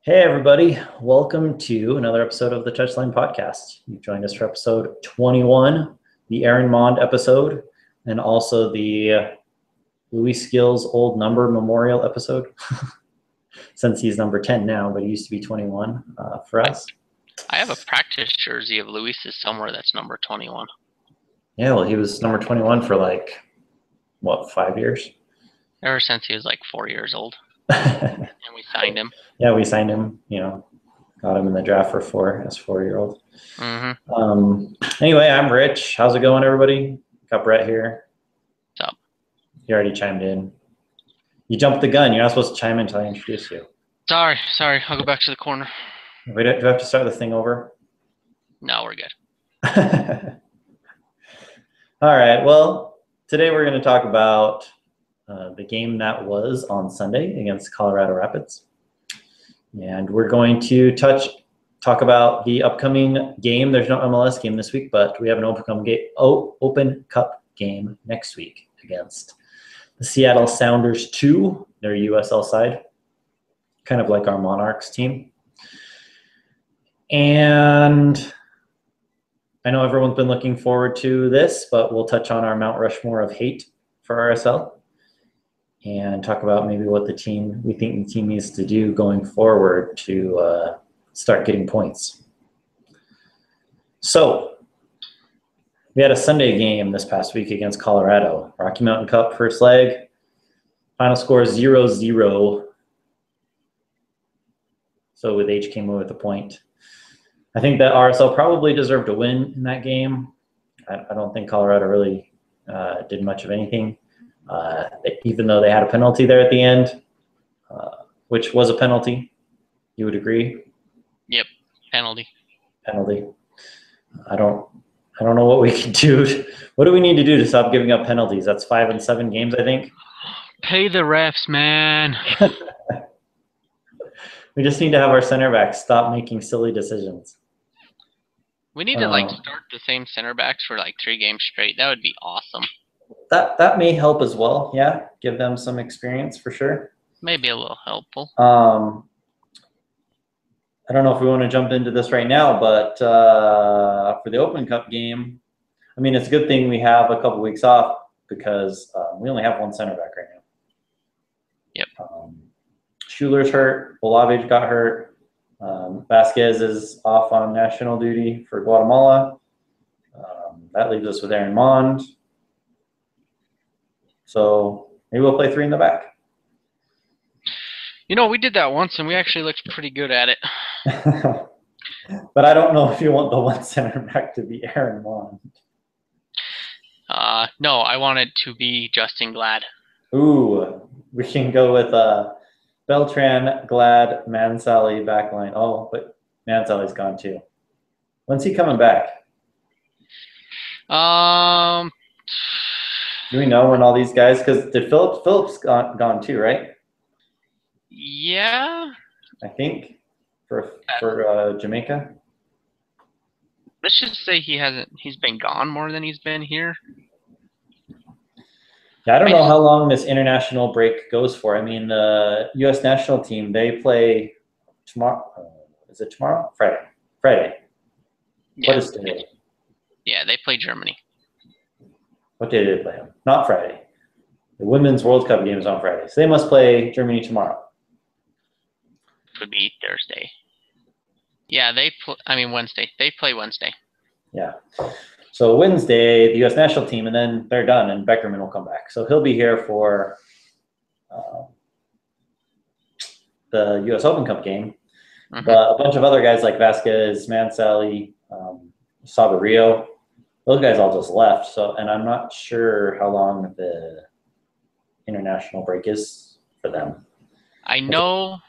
Hey, everybody. Welcome to another episode of the Touchline Podcast. You've joined us for episode 21, the Aaron Mond episode, and also the Luis Gil's old number memorial episode, since he's number 10 now, but he used to be 21 for us. I have a practice jersey of Luis's somewhere that's number 21. Yeah, well, he was number 21 for 5 years? Ever since he was like 4 years old. And we signed him. Yeah, we signed him, got him in the draft for 4-year-old. Anyway, I'm Rich. How's it going, everybody? Got Brett here. What's up? You already chimed in. You jumped the gun. You're not supposed to chime in until I introduce you. Sorry. I'll go back to the corner. Wait, do I have to start the thing over? No, we're good. All right. Well, today we're going to talk about the game that was on Sunday against Colorado Rapids. And we're going to talk about the upcoming game. There's no MLS game this week, but we have an Open Cup game next week against the Seattle Sounders 2, their USL side, kind of like our Monarchs team. And I know everyone's been looking forward to this, but we'll touch on our Mount Rushmore of hate for RSL and talk about maybe what we think the team needs to do going forward to start getting points. So we had a Sunday game this past week against Colorado. Rocky Mountain Cup first leg. Final score 0-0. So with H came away with a point. I think that RSL probably deserved to win in that game. I don't think Colorado really did much of anything. Even though they had a penalty there at the end, which was a penalty. You would agree? Yep, penalty. I don't know what we can do. What do we need to do to stop giving up penalties? That's 5 and 7 games, I think. Pay the refs, man. We just need to have our center backs stop making silly decisions. We need to start the same center backs for 3 games straight. That would be awesome. That may help as well. Yeah, give them some experience for sure. Maybe a little helpful. I don't know if we want to jump into this right now, but for the Open Cup game, I mean, it's a good thing we have a couple weeks off because we only have one center back right now. Yep. Schuler's hurt. Olave got hurt. Vasquez is off on national duty for Guatemala. That leaves us with Aaron Mond. So maybe we'll play 3 in the back. We did that once, and we actually looked pretty good at it. But I don't know if you want the one center back to be Aaron Mond. No, I want it to be Justin Glad. Ooh, we can go with Beltran, Glad, Mansally backline. Oh, but Mansally's gone too. When's he coming back? Do we know when all these guys? Because did Phillips gone too, right? Yeah. I think for Jamaica. Let's just say he's been gone more than he's been here. Yeah, I don't know how long this international break goes for. I mean, the U.S. national team, they play tomorrow. Is it tomorrow? Friday. Yeah. What is today? Yeah, they play Germany. What day did they play them? Not Friday. The Women's World Cup game is on Friday. So they must play Germany tomorrow. Could be Thursday. Yeah, Wednesday. They play Wednesday. Yeah. So Wednesday, the U.S. national team, and then they're done, and Beckerman will come back. So he'll be here for the U.S. Open Cup game. Mm-hmm. But a bunch of other guys like Vasquez, Mansally, Sabarillo, those guys all just left. So, and I'm not sure how long the international break is for them. I know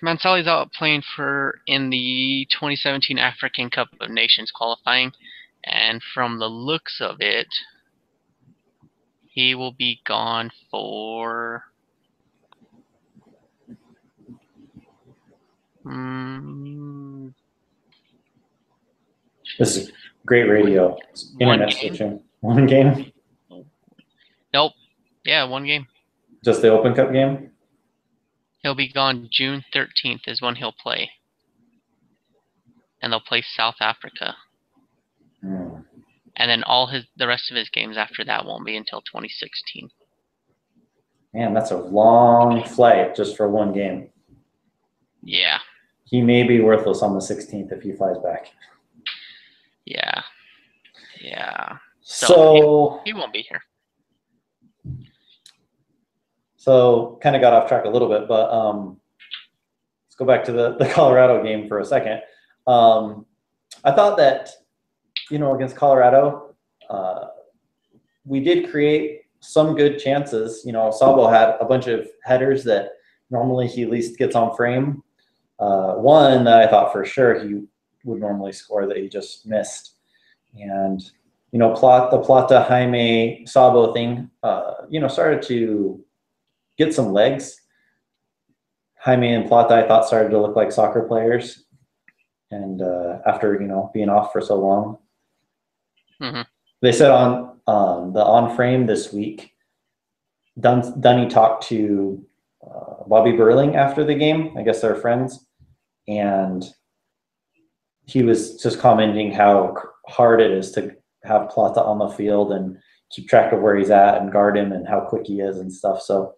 Mansally's out playing in the 2017 African Cup of Nations qualifying, and from the looks of it, he will be gone for This is great radio. Internet switching. One game? Nope. Yeah, 1 game. Just the Open Cup game? He'll be gone June 13th is when he'll play. And they'll play South Africa. Hmm. And then the rest of his games after that won't be until 2016. Man, that's a long flight just for one game. Yeah. He may be worthless on the 16th if he flies back. Yeah. Yeah. So he won't be here. So kind of got off track a little bit, but let's go back to the Colorado game for a second. I thought that, against Colorado, we did create some good chances. Sabo had a bunch of headers that normally he at least gets on frame. One that I thought for sure he would normally score that he just missed. And, the Plata Jaime Sabo thing, started to get some legs. Jaime and Plata, I thought, started to look like soccer players. And after, being off for so long. Mm-hmm. They said on the on frame this week, Dunny talked to Bobby Burling after the game. I guess they're friends. And he was just commenting how hard it is to have Plata on the field and keep track of where he's at and guard him and how quick he is and stuff. So,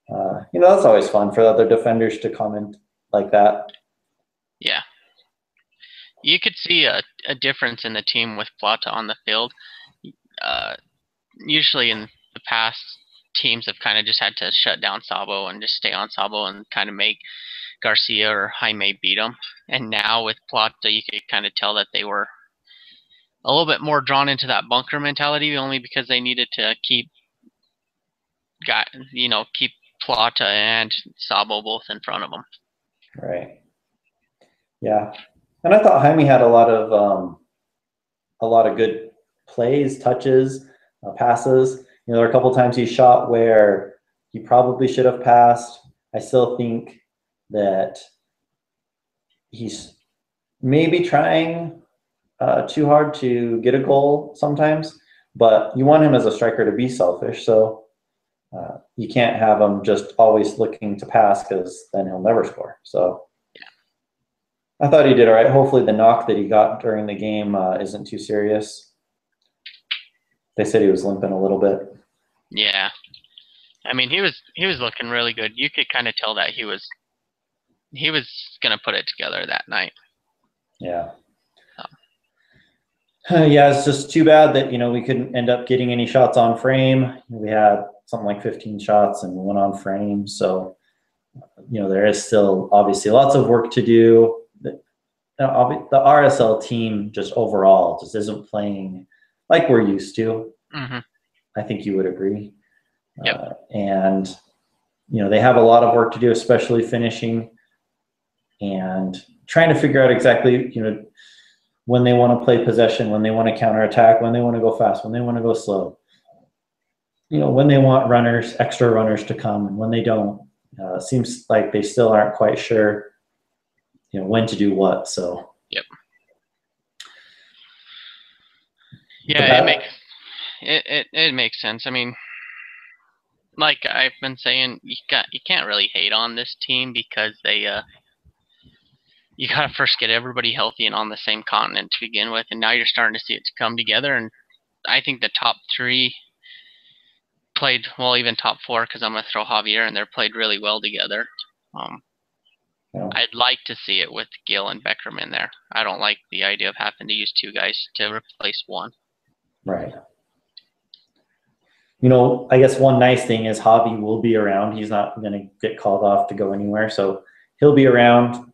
that's always fun for other defenders to comment like that. Yeah. You could see a difference in the team with Plata on the field. Usually in the past, teams have kind of just had to shut down Sabo and just stay on Sabo and kind of make Garcia or Jaime beat him. And now with Plata, you could kind of tell that they were a little bit more drawn into that bunker mentality, only because they needed to keep Plata and Sabo both in front of them. Right. Yeah. And I thought Jaime had a lot of good plays, touches, passes. There were a couple times he shot where he probably should have passed. I still think that he's maybe trying too hard to get a goal sometimes, but you want him as a striker to be selfish. So you can't have him just always looking to pass, because then he'll never score. So I thought he did all right. Hopefully the knock that he got during the game isn't too serious. They said he was limping a little bit. Yeah. I mean, he was looking really good. You could kind of tell that he was going to put it together that night. Yeah. Yeah, it's just too bad that, we couldn't end up getting any shots on frame. We had something like 15 shots and one on frame. So, there is still obviously lots of work to do. The RSL team just overall just isn't playing like we're used to. Mm-hmm. I think you would agree. Yep. And, they have a lot of work to do, especially finishing and trying to figure out exactly, when they want to play possession, when they want to counterattack, when they want to go fast, when they want to go slow. When they want extra runners to come, and when they don't. Seems like they still aren't quite sure, when to do what. So. Yep. Yeah, it makes sense. I mean, like I've been saying, you can't really hate on this team because they you gotta first get everybody healthy and on the same continent to begin with, and now you're starting to see it come together. And I think the top three played well, even top four, because I'm gonna throw Javier in there, played really well together. Yeah. I'd like to see it with Gill and Beckham in there. I don't like the idea of having to use two guys to replace one. Right. I guess one nice thing is Javi will be around. He's not going to get called off to go anywhere, so he'll be around.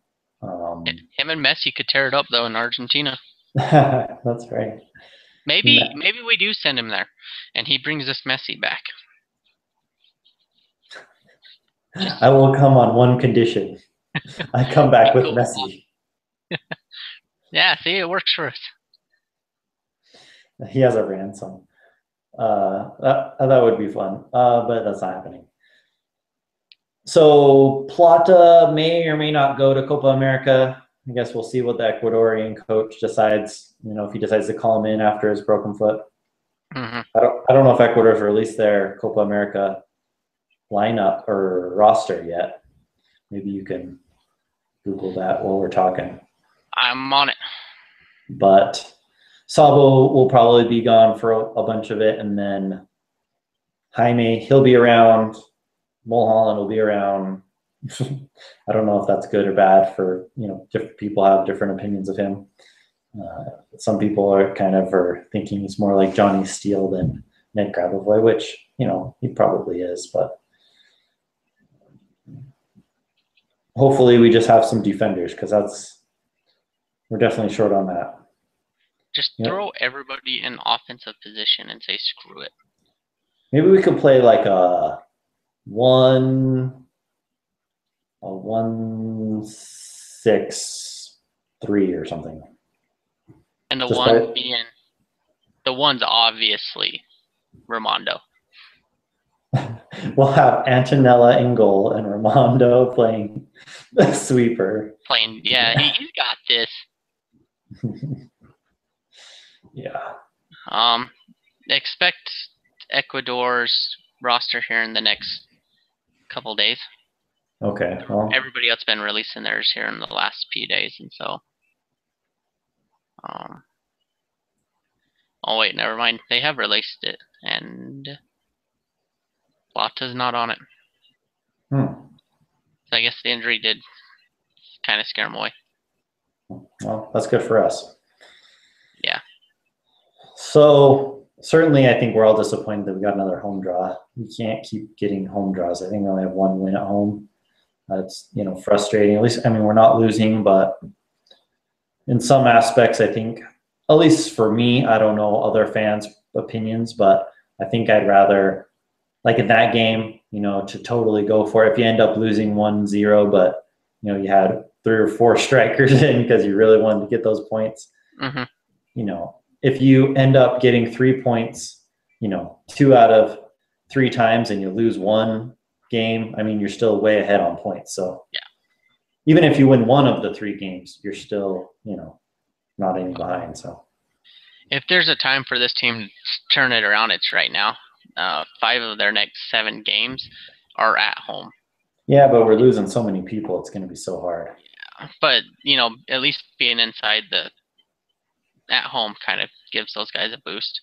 Him and Messi could tear it up, though, in Argentina. That's right. Maybe we do send him there, and he brings us Messi back. I will come on one condition. I come back with Messi. Yeah, see, it works for us. He has a ransom. That would be fun, but that's not happening. So Plata may or may not go to Copa America. I guess we'll see what the Ecuadorian coach decides. If he decides to call him in after his broken foot. Mm-hmm. I don't know if Ecuador's released their Copa America lineup or roster yet. Maybe you can Google that while we're talking. I'm on it. But Sabo will probably be gone for a bunch of it, and then Jaime, he'll be around. Mulholland will be around. I don't know if that's good or bad for, different people have different opinions of him. Some people are thinking he's more like Johnny Steele than Ned Grabavoy, which, he probably is, but hopefully we just have some defenders because we're definitely short on that. Just throw everybody in offensive position and say screw it. Maybe we could play like a 1-6-3 or something. And the one's obviously Raimondo. We'll have Antonella in goal and Raimondo playing the sweeper. He's got this. Yeah. Expect Ecuador's roster here in the next couple days. Okay. Well, everybody else been releasing theirs here in the last few days, and so. Oh wait, never mind. They have released it, and Plata's not on it. So I guess the injury did kind of scare him away. Well, that's good for us. Yeah. So certainly, I think we're all disappointed that we got another home draw. We can't keep getting home draws. I think we only have one win at home. That's frustrating. At least, we're not losing, but in some aspects, I think, at least for me, I don't know other fans' opinions, but I think I'd rather, like in that game, to totally go for it. If you end up losing 1-0, but you had 3 or 4 strikers in because you really wanted to get those points. Mm-hmm. If you end up getting 3 points, 2 out of 3 times, and you lose one game, you're still way ahead on points. So yeah, even if you win one of the 3 games, you're still, not any behind. So if there's a time for this team to turn it around, it's right now. 5 of their next 7 games are at home. Yeah, but we're losing so many people. It's going to be so hard. Yeah, but at least being inside at home kind of gives those guys a boost.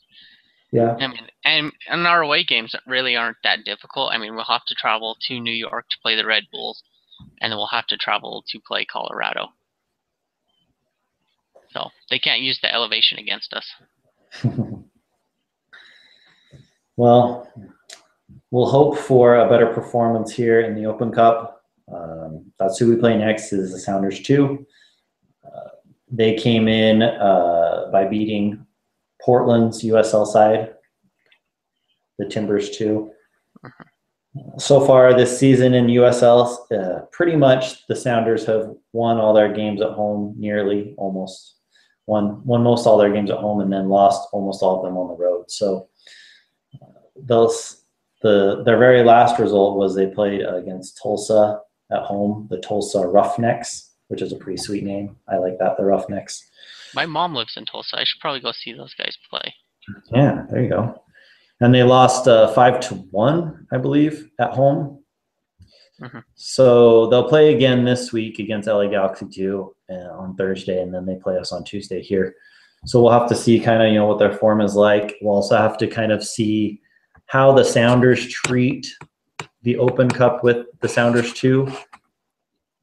Yeah. And our away games really aren't that difficult. We'll have to travel to New York to play the Red Bulls, and then we'll have to travel to play Colorado. So they can't use the elevation against us. Well, we'll hope for a better performance here in the Open Cup. That's who we play next, is the Sounders 2. They came in by beating Portland's USL side, the Timbers 2. So far this season in USL, pretty much the Sounders have won all their games at home, nearly, almost. Won most all their games at home, and then lost almost all of them on the road. So their very last result was they played against Tulsa at home, the Tulsa Roughnecks, which is a pretty sweet name. I like that, the Roughnecks. My mom lives in Tulsa. I should probably go see those guys play. Yeah, there you go. And they lost 5-1, I believe, at home. Mm-hmm. So they'll play again this week against LA Galaxy 2 on Thursday, and then they play us on Tuesday here. So we'll have to see what their form is like. We'll also have to see how the Sounders treat the Open Cup with the Sounders 2.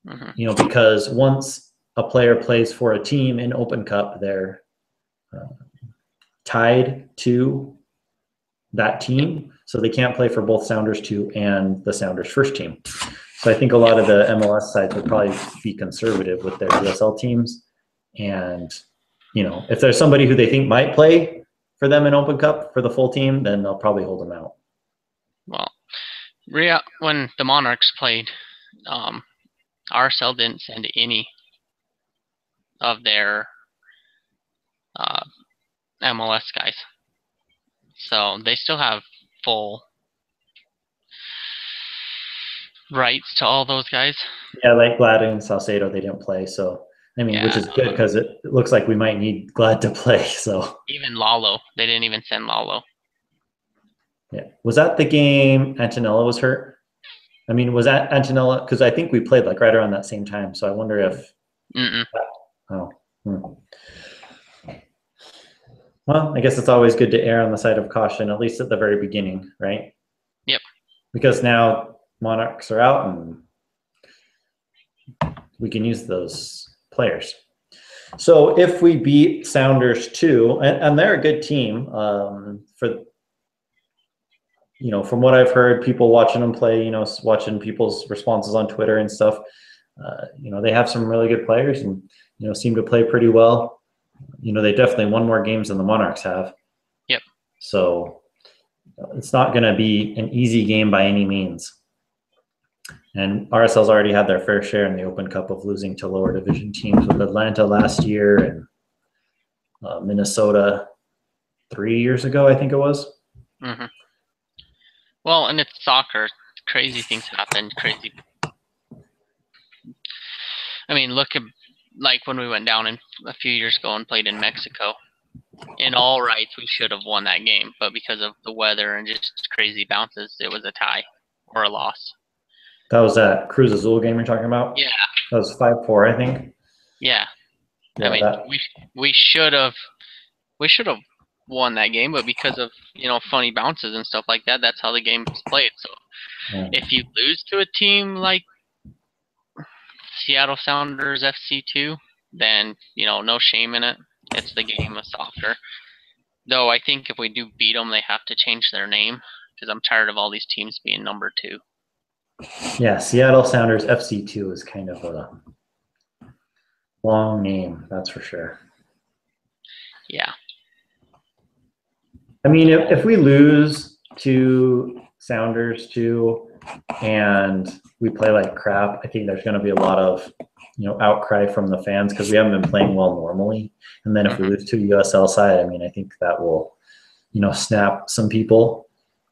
Mm-hmm. Because once a player plays for a team in Open Cup, they're tied to that team. So they can't play for both Sounders 2 and the Sounders first team. So I think a lot of the MLS sides would probably be conservative with their USL teams. And, if there's somebody who they think might play for them in Open Cup for the full team, then they'll probably hold them out. Well, when the Monarchs played, RSL didn't send any of their MLS guys. So they still have full rights to all those guys. Yeah, like Glad and Salcedo, they didn't play. So, which is good because it looks like we might need Glad to play. So even Lalo, they didn't even send Lalo. Yeah. Was that the game Antonella was hurt? I mean, was that Antonella? Because I think we played like right around that same time. So I wonder if. Mm-mm. Oh. Well, I guess it's always good to err on the side of caution, at least at the very beginning, right? Yep. Because now Monarchs are out and we can use those players. So if we beat Sounders too, and they're a good team, for from what I've heard, people watching them play, watching people's responses on Twitter and stuff, they have some really good players and seem to play pretty well. They definitely won more games than the Monarchs have. Yep. So it's not going to be an easy game by any means. And RSL's already had their fair share in the Open Cup of losing to lower division teams with Atlanta last year and Minnesota 3 years ago, I think it was. Mm-hmm. Well, and it's soccer. Crazy things happen. Crazy. I mean, look at like when we went down a few years ago and played in Mexico. In all rights, we should have won that game, but because of the weather and just crazy bounces, it was a tie or a loss. That was that Cruz Azul game you're talking about? Yeah. That was 5-4, I think. Yeah. I mean, we should have won that game, but because of funny bounces and stuff like that, that's how the game's played. So if you lose to a team like Seattle Sounders FC2, then no shame in it. It's the game of soccer. Though I think if we do beat them, they have to change their name because I'm tired of all these teams being number 2. Yeah, Seattle Sounders FC2 is kind of a long name, that's for sure. Yeah. I mean, if we lose to Sounders too, and we play like crap, I think there's going to be a lot of outcry from the fans because we haven't been playing well normally. And then if we lose to USL side, I mean, I think that will snap some people.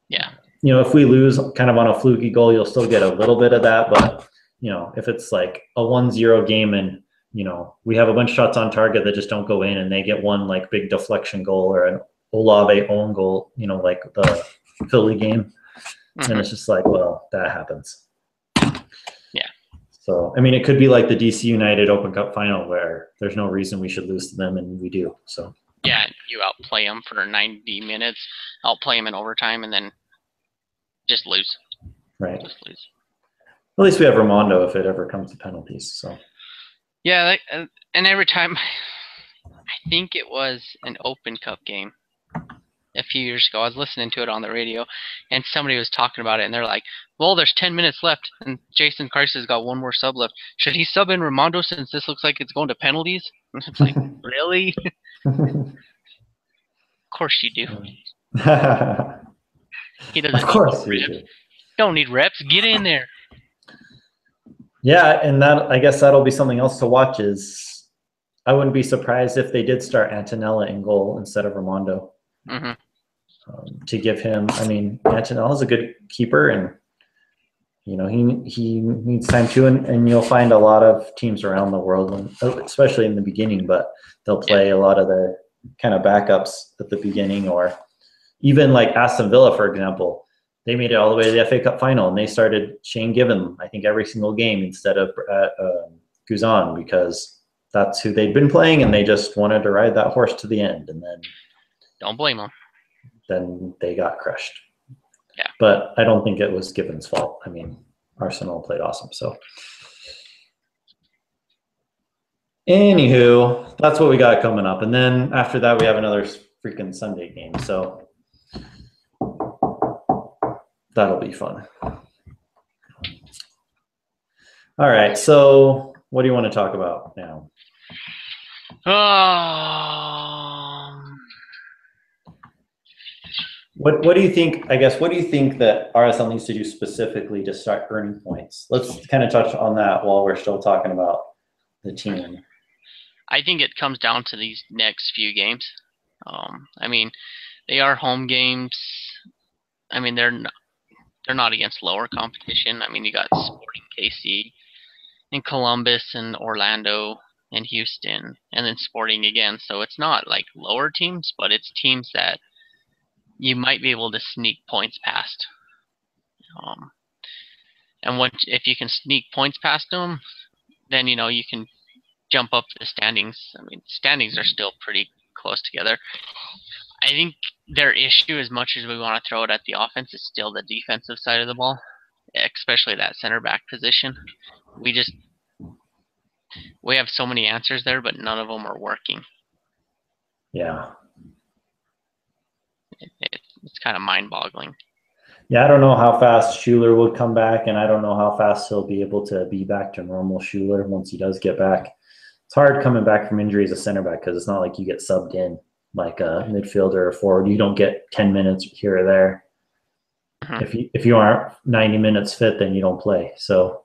Yeah. If we lose kind of on a fluky goal, you'll still get a little bit of that. But if it's like a 1-0 game and we have a bunch of shots on target that just don't go in, and they get one like big deflection goal or an Olave own goal, like the Philly game, and it's just like, well, that happens. Yeah. So I mean, it could be like the DC United Open Cup final where there's no reason we should lose to them, and we do. So yeah, you outplay them for 90 minutes, outplay them in overtime, and then just lose. Right. Just lose. At least we have Ramondo if it ever comes to penalties. So. Yeah, and every time, I think it was an Open Cup game a few years ago. I was listening to it on the radio, and somebody was talking about it, and they're like, well, there's 10 minutes left, and Jason Christ has got one more sub left. Should he sub in Ramondo since this looks like it's going to penalties? And it's like, really? Of course you do. He doesn't. Of course you do. Don't need reps. Get in there. Yeah, and I guess that'll be something else to watch. Is I wouldn't be surprised if they did start Antonella in goal instead of Ramondo. To give him, I mean, Antonella's a good keeper, and he needs time too. And you'll find a lot of teams around the world, especially in the beginning, but they'll play a lot of their kind of backups at the beginning, or even like Aston Villa, for example. They made it all the way to the FA Cup final, and they started Shane Given, I think, every single game instead of Guzan, because that's who they'd been playing, and they just wanted to ride that horse to the end. And then don't blame them. Then they got crushed. Yeah. But I don't think it was Given's fault. I mean, Arsenal played awesome. So, anywho, that's what we got coming up. And then after that, we have another freaking Sunday game. So that'll be fun. All right. So what do you want to talk about now? What do you think, I guess, what do you think that RSL needs to do specifically to start earning points? Let's kind of touch on that while we're still talking about the team. I think it comes down to these next few games. I mean, they are home games. I mean, they're not against lower competition. I mean, you got Sporting KC and Columbus and Orlando and Houston, and then Sporting again. So it's not like lower teams, but it's teams that you might be able to sneak points past. And if you can sneak points past them, then you can jump up the standings. I mean, standings are still pretty close together. I think their issue, as much as we want to throw it at the offense, is still the defensive side of the ball, especially that center back position. We have so many answers there, but none of them are working. Yeah. It's kind of mind-boggling. Yeah, I don't know how fast Schuler would come back, and I don't know how fast he'll be able to be back to normal Schuler once he does get back. It's hard coming back from injury as a center back because it's not like you get subbed in like a midfielder or forward. You don't get 10 minutes here or there. Mm-hmm. If you aren't 90 minutes fit, then you don't play. So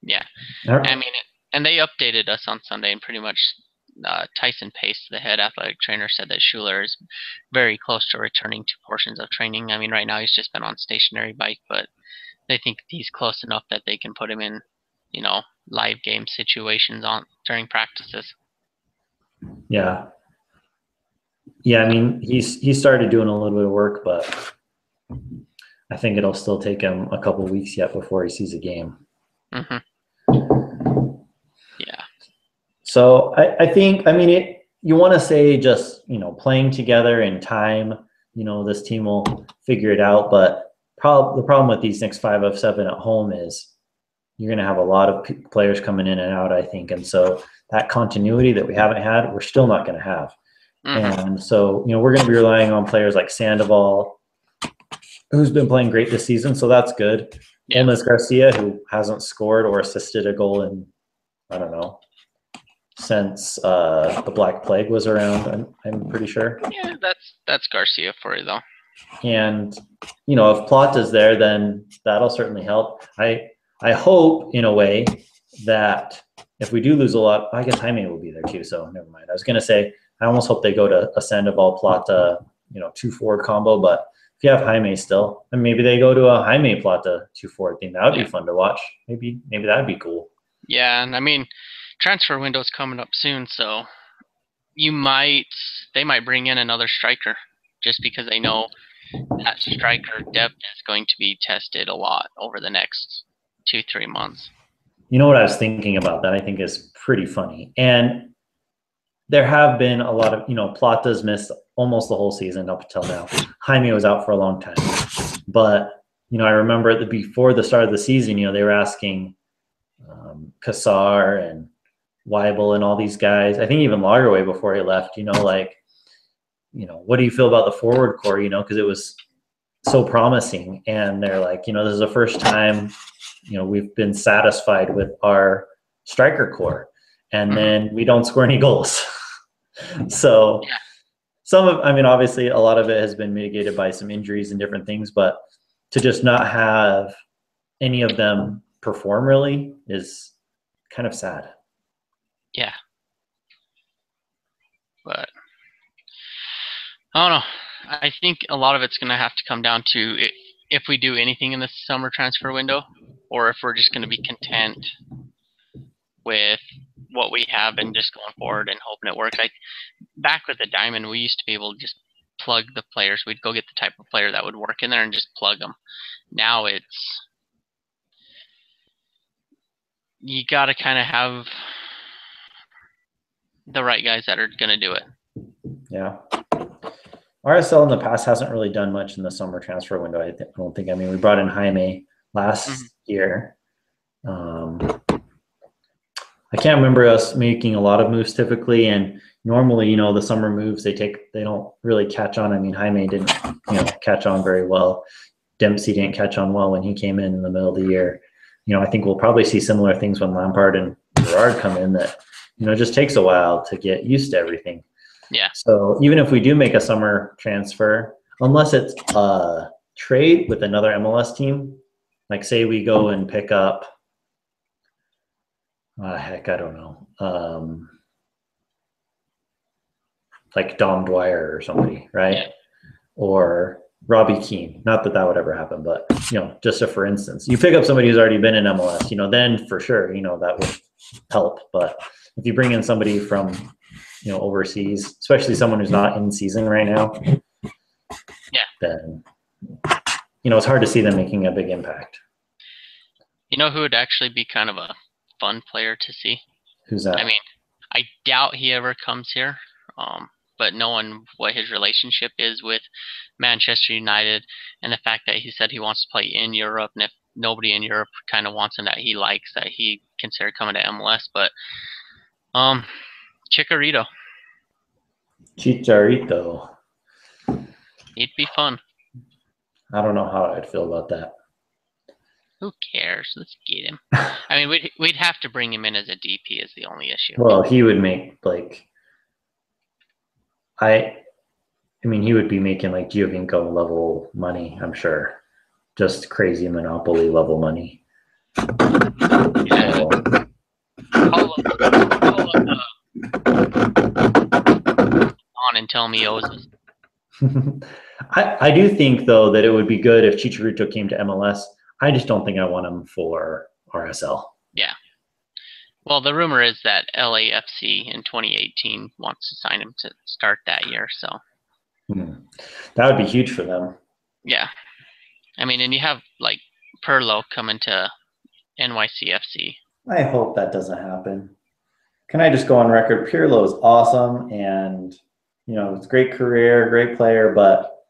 yeah, I mean, and they updated us on Sunday, and pretty much Tyson Pace, the head athletic trainer, said that Schuler is very close to returning to portions of training. I mean, right now he's just been on stationary bike, but they think he's close enough that they can put him in, live game situations during practices. Yeah. Yeah, I mean, he started doing a little bit of work, but I think it'll still take him a couple of weeks yet before he sees a game. Mm-hmm. Yeah. So I think, I mean, you want to say just, playing together in time, this team will figure it out. But the problem with these next 5 of 7 at home is you're going to have a lot of players coming in and out, I think. And so that continuity that we haven't had, we're still not going to have. Mm-hmm. And so, we're going to be relying on players like Sandoval, who's been playing great this season. So that's good. Yeah. Olmes Garcia, who hasn't scored or assisted a goal in, I don't know, since the Black Plague was around, I'm pretty sure. Yeah, that's Garcia for you, though. And, if Plata's there, then that'll certainly help. I hope, in a way, that if we do lose a lot, I guess Jaime will be there too, so never mind. I was going to say, I almost hope they go to a Sandoval Plata, 2-forward combo, but if you have Jaime still, then maybe they go to a Jaime Plata 2-forward thing. That would be fun to watch. Maybe that would be cool. Yeah, and I mean, transfer window's coming up soon, so they might bring in another striker just because they know that striker depth is going to be tested a lot over the next 2-3 months. You know what I was thinking about that I think is pretty funny. And there have been a lot of, Plata's missed almost the whole season up until now. Jaime was out for a long time. But, I remember before the start of the season, they were asking Cassar and Weibel and all these guys. I think even Lagerwey before he left, what do you feel about the forward core, because it was so promising. And they're like, this is the first time, we've been satisfied with our striker core. And then we don't score any goals. So obviously a lot of it has been mitigated by some injuries and different things, but to just not have any of them perform really is kind of sad. Yeah. But I don't know. I think a lot of it's going to have to come down to if we do anything in the summer transfer window, or if we're just going to be content with what we have and just going forward and hoping it works. Like back with the Diamond, we used to be able to just plug the players. We'd go get the type of player that would work in there and just plug them. Now you got to kind of have the right guys that are going to do it. Yeah. RSL in the past hasn't really done much in the summer transfer window. I don't think. I mean, we brought in Jaime last year. I can't remember us making a lot of moves typically, and normally, the summer moves they don't really catch on. I mean, Jaime didn't, catch on very well. Dempsey didn't catch on well when he came in the middle of the year. I think we'll probably see similar things when Lampard and Gerrard come in that, it just takes a while to get used to everything. Yeah. So even if we do make a summer transfer, unless it's a trade with another MLS team, like say we go and pick up, I don't know, like Dom Dwyer or somebody, right? Yeah. Or Robbie Keane. Not that would ever happen, but, just for instance, you pick up somebody who's already been in MLS, then for sure, that would help. But if you bring in somebody from, overseas, especially someone who's not in season right now, then, it's hard to see them making a big impact. You know who would actually be kind of a fun player to see? Who's that? I mean, I doubt he ever comes here, but knowing what his relationship is with Manchester United and the fact that he said he wants to play in Europe, and if nobody in Europe kind of wants him that he likes, that he considered coming to MLS. But Chicharito. Chicharito. He'd be fun. I don't know how I'd feel about that. Who cares? Let's get him. I mean, we'd have to bring him in as a DP is the only issue. Well, he would make I mean, he would be making like Giovinco level money, I'm sure. Just crazy Monopoly level money. Yeah. Call on and tell me he owes us. I do think, though, that it would be good if Chicharito came to MLS. I just don't think I want him for RSL. Yeah. Well, the rumor is that LAFC in 2018 wants to sign him to start that year. So that would be huge for them. Yeah. I mean, and you have like Pirlo coming to NYCFC. I hope that doesn't happen. Can I just go on record? Pirlo is awesome, and it's a great career, great player, but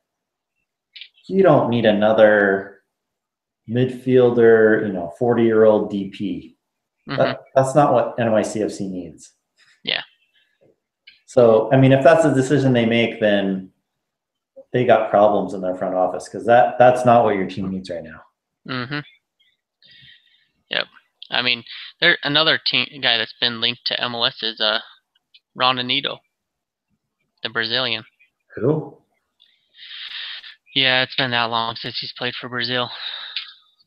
you don't need another midfielder, 40-year-old DP. That's not what NYCFC needs. Yeah. So, I mean, if that's the decision they make, then they got problems in their front office, because that's not what your team needs right now. Yep. I mean, another guy that's been linked to MLS is Ronaldinho, the Brazilian. Who? Yeah, it's been that long since he's played for Brazil.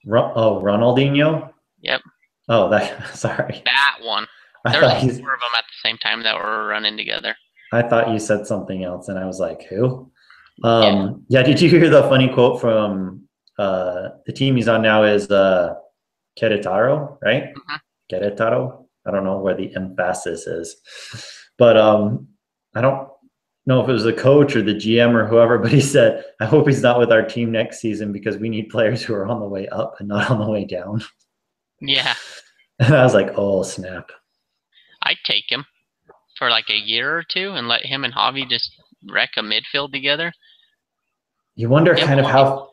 Ronaldinho? Yep. Oh, sorry. That one. There were 4 of them at the same time that were running together. I thought you said something else, and I was like, who? Yeah, did you hear the funny quote from the team he's on now is Querétaro, right? Querétaro. I don't know where the emphasis is. But I don't know if it was the coach or the GM or whoever, but he said, I hope he's not with our team next season because we need players who are on the way up and not on the way down. Yeah. And I was like, oh, snap. I'd take him for like a year or two and let him and Javi just wreck a midfield together. You wonder kind of how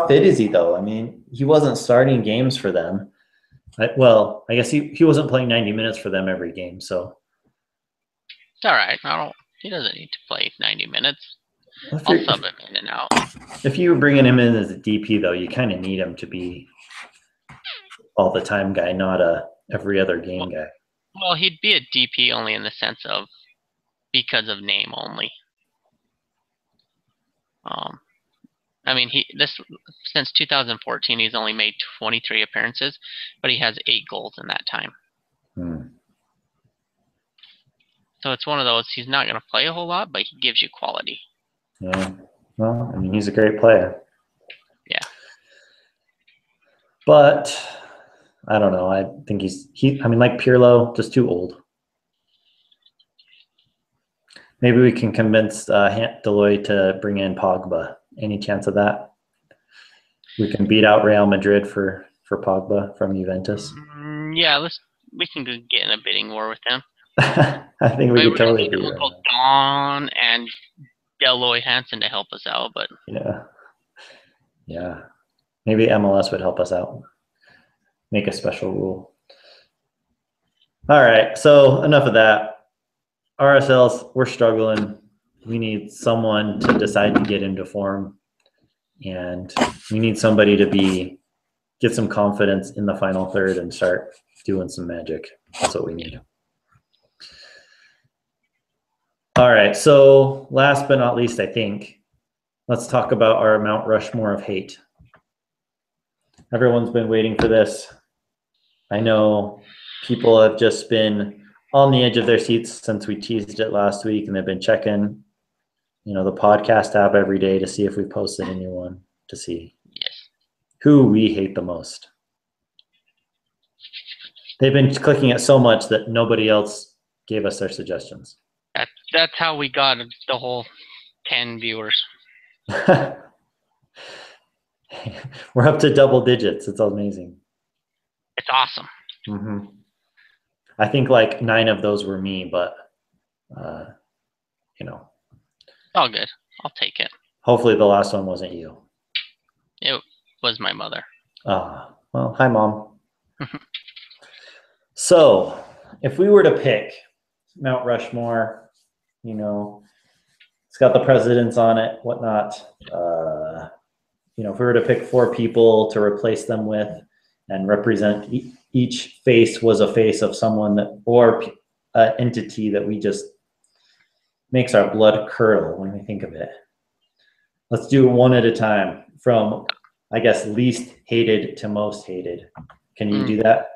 fit is he, though? I mean, he wasn't starting games for them. I guess he wasn't playing 90 minutes for them every game, so. It's all right. He doesn't need to play 90 minutes. I'll sub him in and out. If you were bringing him in as a DP, though, you kind of need him to be all the time guy, not a every other game guy. Well, he'd be a DP only in the sense of because of name only. I mean, since 2014, he's only made 23 appearances, but he has 8 goals in that time. So it's one of those, he's not going to play a whole lot, but he gives you quality. Yeah. Well, I mean, he's a great player. Yeah. But I don't know. I think like Pirlo, just too old. Maybe we can convince Deloitte to bring in Pogba. Any chance of that? We can beat out Real Madrid for Pogba from Juventus. Yeah, we can get in a bidding war with them. I think we could totally do Uncle Don and Deloitte Hansen to help us out, but yeah, maybe MLS would help us out. Make a special rule. All right, so enough of that. RSLs, we're struggling. We need someone to decide to get into form, and we need somebody to get some confidence in the final third and start doing some magic. That's what we need. All right, so last but not least, I think, let's talk about our Mount Rushmore of hate. Everyone's been waiting for this. I know people have just been on the edge of their seats since we teased it last week, and they've been checking, the podcast app every day to see if we posted a new one, to see who we hate the most. They've been clicking it so much that nobody else gave us their suggestions. That's how we got the whole 10 viewers. We're up to double digits. It's amazing. It's awesome. Mm-hmm. I think like 9 of those were me, but you know, All good. I'll take it. hopefully the last one wasn't you. It was my mother. Well, hi, Mom. So, if we were to pick Mount Rushmore, you know, it's got the presidents on it, whatnot. You know, if we were to pick 4 people to replace them with and represent, each face was a face of someone that, or an entity that we just makes our blood curdle when we think of it. Let's do it one at a time from, I guess, least hated to most hated. Can you do that?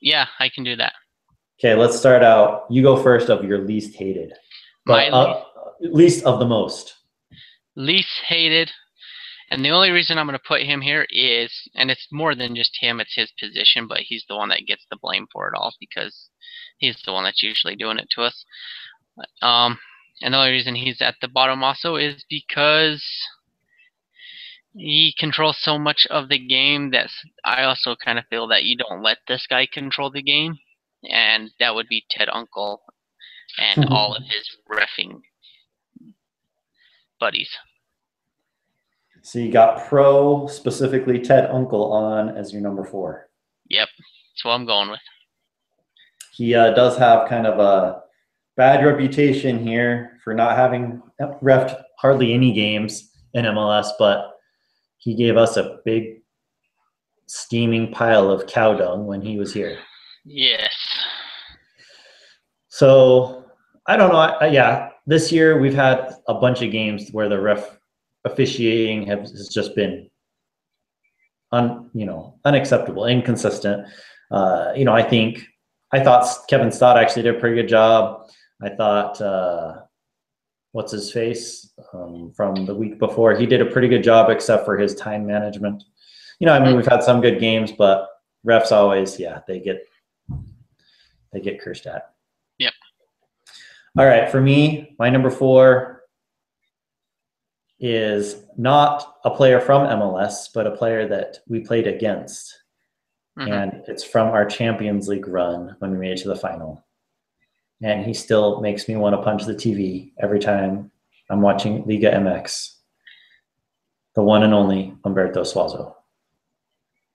Yeah, I can do that. Okay, let's start out. You go first of your least hated. But least of the most. Least hated. And the only reason I'm going to put him here is, and it's more than just him, it's his position, but he's the one that gets the blame for it all because he's the one that's usually doing it to us. And the only reason he's at the bottom also is because he controls so much of the game that I also kind of feel that you don't let this guy control the game. And that would be Ted Uncle and all of his reffing buddies. So you got pro, specifically Ted Uncle, on as your number 4. Yep, that's what I'm going with. He does have kind of a bad reputation here for not having reffed hardly any games in MLS, but he gave us a big steaming pile of cow dung when he was here. Yes. So I don't know. Yeah, this year we've had a bunch of games where the ref officiating has just been unacceptable, inconsistent. I thought Kevin Stott actually did a pretty good job. I thought what's his face from the week before, he did a pretty good job except for his time management. We've had some good games, but refs always, they get cursed at. Yep. All right, for me, my number 4 is not a player from MLS, but a player that we played against. Mm-hmm. And it's from our Champions League run when we made it to the final. And he still makes me want to punch the TV every time I'm watching Liga MX. The one and only Humberto Suazo.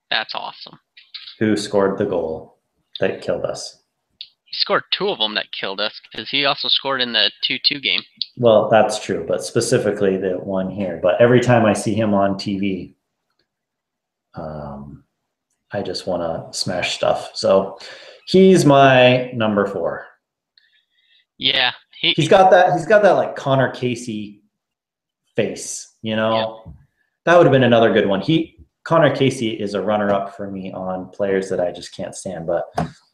That's awesome. Who scored the goal that killed us. He scored 2 of them that killed us because he also scored in the 2-2 game. Well, that's true, but specifically the one here. But every time I see him on TV, I just want to smash stuff. So he's my number 4. Yeah, he's got that like Connor Casey face. That would have been another good one. Connor Casey is a runner-up for me on players that I just can't stand, but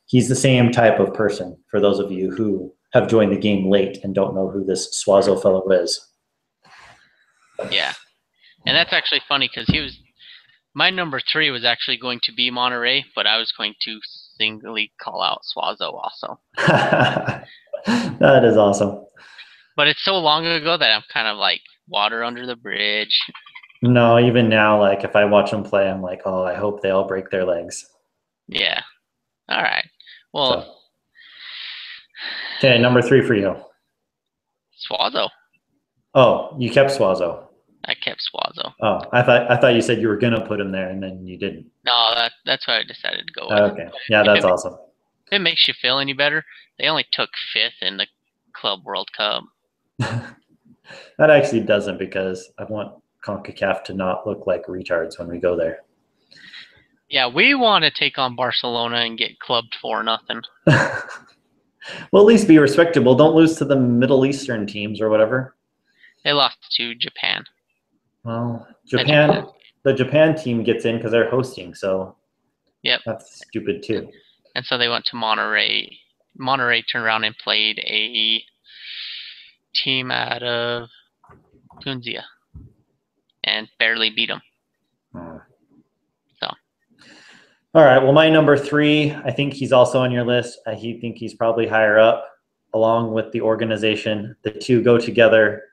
he's the same type of person for those of you who have joined the game late and don't know who this Suazo fellow is. Yeah, and that's actually funny because my number 3 was actually going to be Monterrey, but I was going to singly call out Suazo also. That is awesome. But it's so long ago that I'm kind of like water under the bridge. No, even now, like if I watch them play, I'm like, oh, I hope they all break their legs. Yeah. All right. Well. Okay, number 3 for you. Suazo. Oh, you kept Suazo. I kept Suazo. Oh, I thought you said you were gonna put him there and then you didn't. No, that's why I decided to go with. Okay. Yeah, that's awesome. If it makes you feel any better, they only took 5th in the Club World Cup. That actually doesn't, because I want CONCACAF to not look like retards when we go there. Yeah, we want to take on Barcelona and get clubbed for nothing. Well, at least be respectable. Don't lose to the Middle Eastern teams or whatever. They lost to Japan. Well, the Japan team gets in because they're hosting, so yep, that's stupid too. And so they went to Monterrey. Monterrey turned around and played a team out of Tunisia and barely beat them. So. All right. Well, my number 3, I think he's also on your list. I think he's probably higher up, along with the organization. The two go together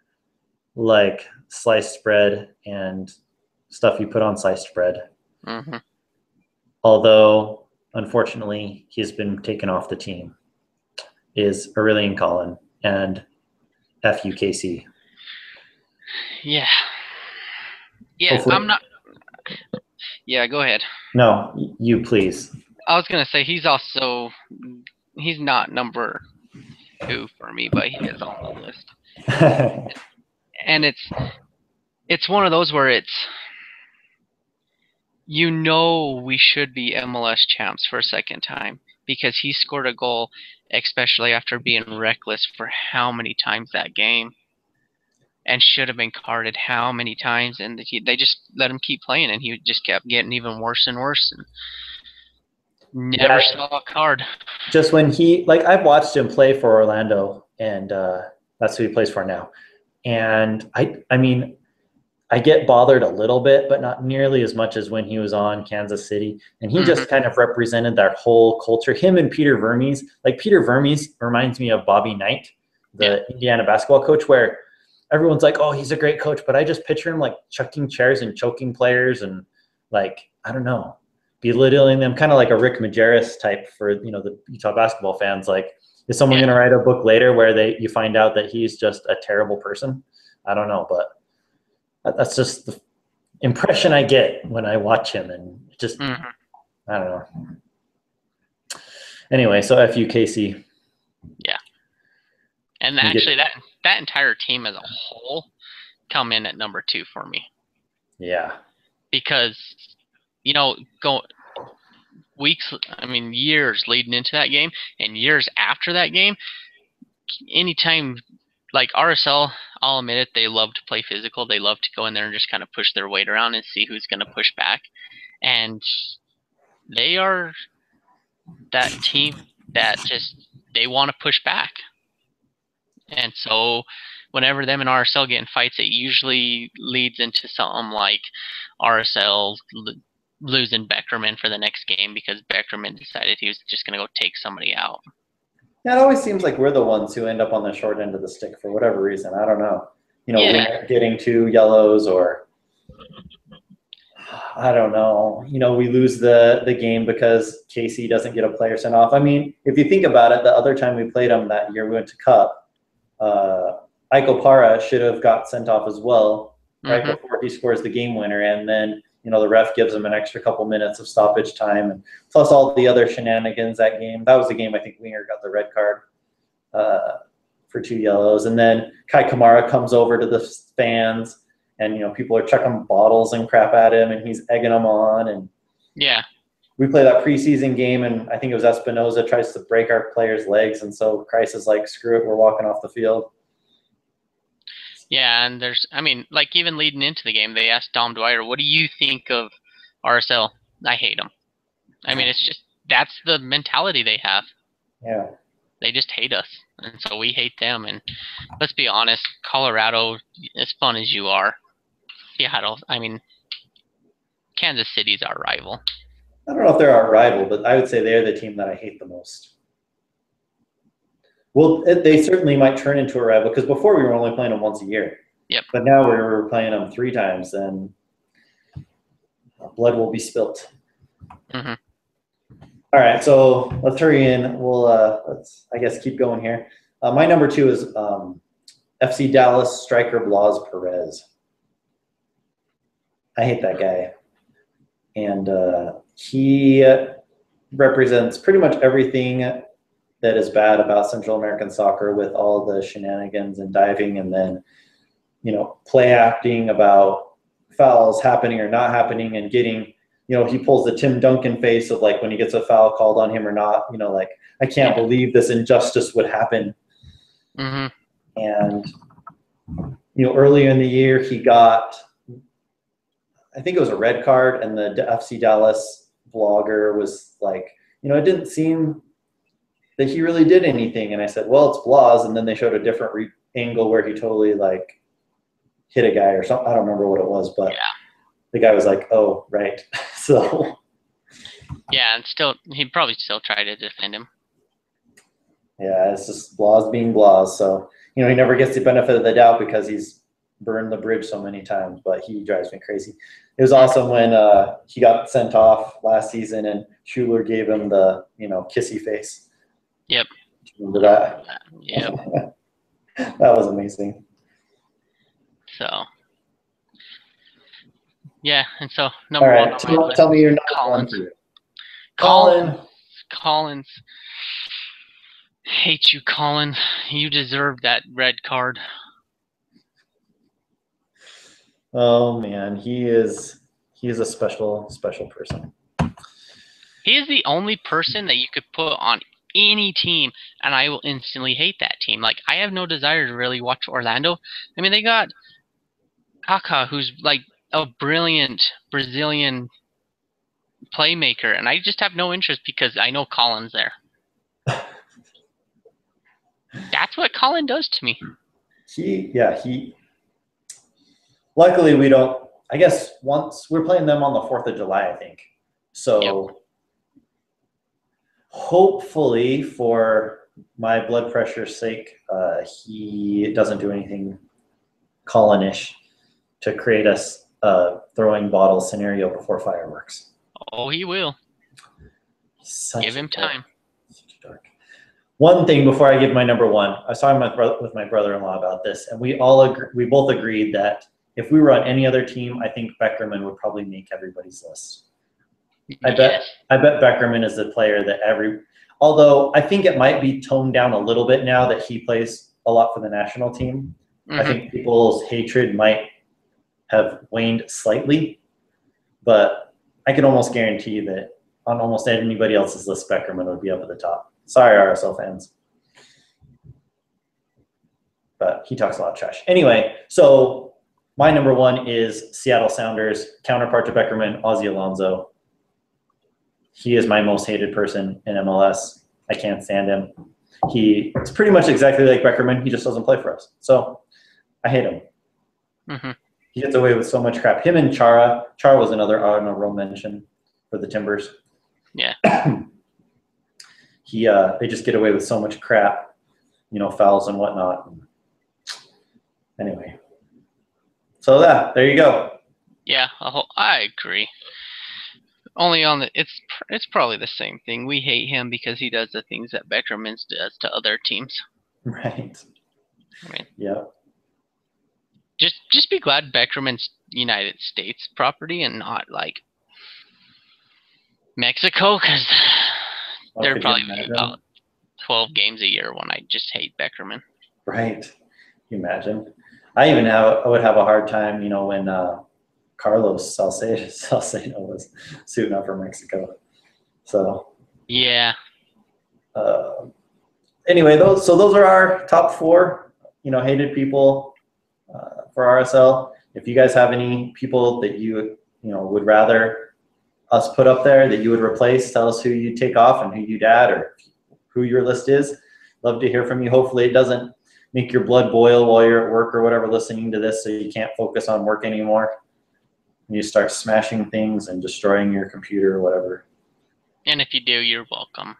like sliced bread and stuff you put on sliced bread. Mm-hmm. Although unfortunately, he's been taken off the team, is Aurelian Collin and FUKC. Yeah. Yeah, Hopefully. I'm not. Yeah, go ahead. No, you please. I was gonna say he's not number 2 for me, but he is on the list. And it's one of those where we should be MLS champs for a second time because he scored a goal, especially after being reckless for how many times that game, and should have been carded how many times, and they just let him keep playing, and he just kept getting even worse and worse, and never saw a card. Just when I've watched him play for Orlando, and that's who he plays for now. And I mean, I get bothered a little bit, but not nearly as much as when he was on Kansas City. And he just kind of represented that whole culture. Him and Peter Vermes. Like, Peter Vermes reminds me of Bobby Knight, the Indiana basketball coach, where everyone's like, oh, he's a great coach. But I just picture him like chucking chairs and choking players and like, I don't know, belittling them, kind of like a Rick Majerus type for, the Utah basketball fans. Like, is someone going to write a book later where you find out that he's just a terrible person? I don't know, but that's just the impression I get when I watch him, and just I don't know. Anyway, so FUKC. Yeah, and actually that entire team as a whole come in at number 2 for me. Yeah, because years leading into that game and years after that game, anytime. Like RSL, I'll admit it, they love to play physical. They love to go in there and just kind of push their weight around and see who's going to push back. And they are that team that they want to push back. And so whenever them and RSL get in fights, it usually leads into something like RSL losing Beckerman for the next game because Beckerman decided he was just going to go take somebody out. Yeah, it always seems like we're the ones who end up on the short end of the stick for whatever reason. I don't know. We're getting 2 yellows, or I don't know. We lose the game because KC doesn't get a player sent off. I mean, if you think about it, the other time we played them that year, we went to Cup. Aiko Para should have got sent off as well, right before he scores the game winner, and then the ref gives him an extra couple minutes of stoppage time, and plus all the other shenanigans that game. That was the game I think Winger got the red card for 2 yellows. And then Kai Kamara comes over to the fans, and people are chucking bottles and crap at him, and he's egging them on. And we play that preseason game, and I think it was Espinoza tries to break our players' legs, and so Christ is like, screw it, we're walking off the field. Yeah, and even leading into the game, they asked Dom Dwyer, what do you think of RSL? I hate them. I mean, it's just, that's the mentality they have. Yeah. They just hate us, and so we hate them. And let's be honest, Colorado, as fun as you are, Seattle, Kansas City's our rival. I don't know if they're our rival, but I would say they're the team that I hate the most. Well, they certainly might turn into a rival, because before we were only playing them once a year. Yep. But now we're playing them 3 times, and blood will be spilt. Mm-hmm. All right, so let's hurry in. We'll let's, I guess, keep going here. My number 2 is FC Dallas striker Blas Perez. I hate that guy, and he represents pretty much everything that is bad about Central American soccer, with all the shenanigans and diving, and then play acting about fouls happening or not happening, and getting he pulls the Tim Duncan face of like when he gets a foul called on him or not, like, I can't believe this injustice would happen. Mm-hmm. And earlier in the year he got, I think it was a red card, and the FC Dallas blogger was like, it didn't seem that he really did anything. And I said, well, it's Blas. And then they showed a different angle where he totally like hit a guy or something. I don't remember what it was, but the guy was like, oh, right. So. Yeah, and he'd probably still try to defend him. Yeah, it's just Blas being Blas. So, he never gets the benefit of the doubt because he's burned the bridge so many times, but he drives me crazy. It was awesome when he got sent off last season, and Schuler gave him the, kissy face. Yep. Remember that? Yep. That was amazing. So, yeah, and so number All one right, on my list tell me your is number one for you. Collins. Hate you, Colin. You deserve that red card. Oh man, he is a special person. He is the only person that you could put on any team, and I will instantly hate that team. Like, I have no desire to really watch Orlando. I mean, they got Kaká, who's like a brilliant Brazilian playmaker, and I just have no interest because I know Colin's there. That's what Colin does to me. Luckily, we don't. I guess once we're playing them on the 4th of July, I think. So yep. Hopefully, for my blood pressure's sake, he doesn't do anything Colin-ish to create a throwing bottle scenario before fireworks. Oh, he will. Give him time. One thing before I give my number one, I was talking with my brother-in-law about this, and we both agreed that if we were on any other team, I think Beckerman would probably make everybody's list. I bet Beckerman is the player that although I think it might be toned down a little bit now that he plays a lot for the national team. Mm-hmm. I think people's hatred might have waned slightly, but I can almost guarantee you that on almost anybody else's list, Beckerman would be up at the top. Sorry, RSL fans. But he talks a lot of trash. Anyway, so my number one is Seattle Sounders, counterpart to Beckerman, Ozzie Alonso. He is my most hated person in MLS. I can't stand him. It's pretty much exactly like Beckerman. He just doesn't play for us. So I hate him. Mm-hmm. He gets away with so much crap. Him and Chara. Chara was another honorable mention for the Timbers. Yeah. They just get away with so much crap, fouls and whatnot. Anyway. So there you go. Yeah, I agree. Only on it's probably the same thing. We hate him because he does the things that Beckerman does to other teams. Right. I mean, yeah. Just be glad Beckerman's United States property and not like Mexico, because there'd probably be about 12 games a year when I just hate Beckerman. Right. Can you imagine? I would have a hard time, when Carlos Salcedo was suiting up for Mexico. So yeah. Anyway, those are our top 4, hated people for RSL. If you guys have any people that you would rather us put up there that you would replace, tell us who you'd take off and who you'd add or who your list is. Love to hear from you. Hopefully it doesn't make your blood boil while you're at work or whatever listening to this so you can't focus on work anymore. You start smashing things and destroying your computer or whatever. And if you do, you're welcome.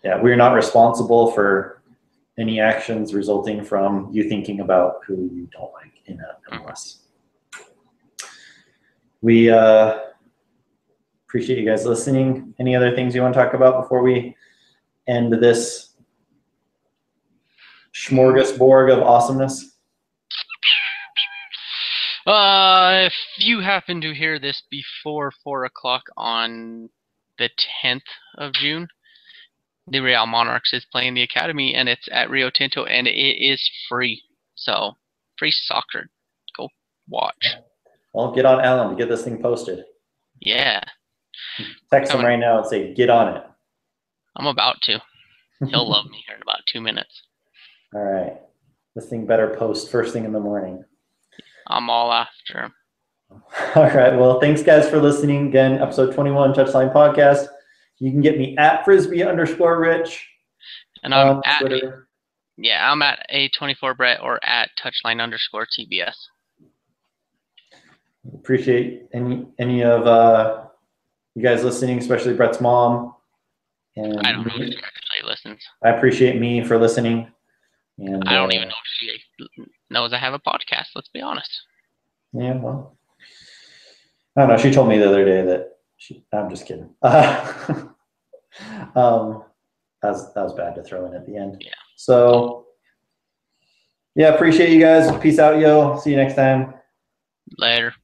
Yeah, we're not responsible for any actions resulting from you thinking about who you don't like in a MLS. We appreciate you guys listening. Any other things you want to talk about before we end this smorgasbord of awesomeness? If you happen to hear this before 4 o'clock on the 10th of June, the Real Monarchs is playing the Academy, and it's at Rio Tinto, and it is free. So, free soccer. Go watch. Well, get on Alan to get this thing posted. Yeah. Text him right now and say, get on it. I'm about to. He'll love me here in about 2 minutes. All right. This thing better post first thing in the morning. I'm all after him. All right. Well, thanks, guys, for listening. Again, episode 21, Touchline Podcast. You can get me at Frisbee_Rich. And I'm at Twitter. I'm at A24Brett or at Touchline_TBS. Appreciate any of you guys listening, especially Brett's mom. And I don't know if she actually listens. I appreciate me for listening. And I don't even know if she knows I have a podcast, let's be honest. Yeah, well, I don't know. She told me the other day that I'm just kidding. that was bad to throw in at the end. Yeah. So, yeah, appreciate you guys. Peace out, yo. See you next time. Later.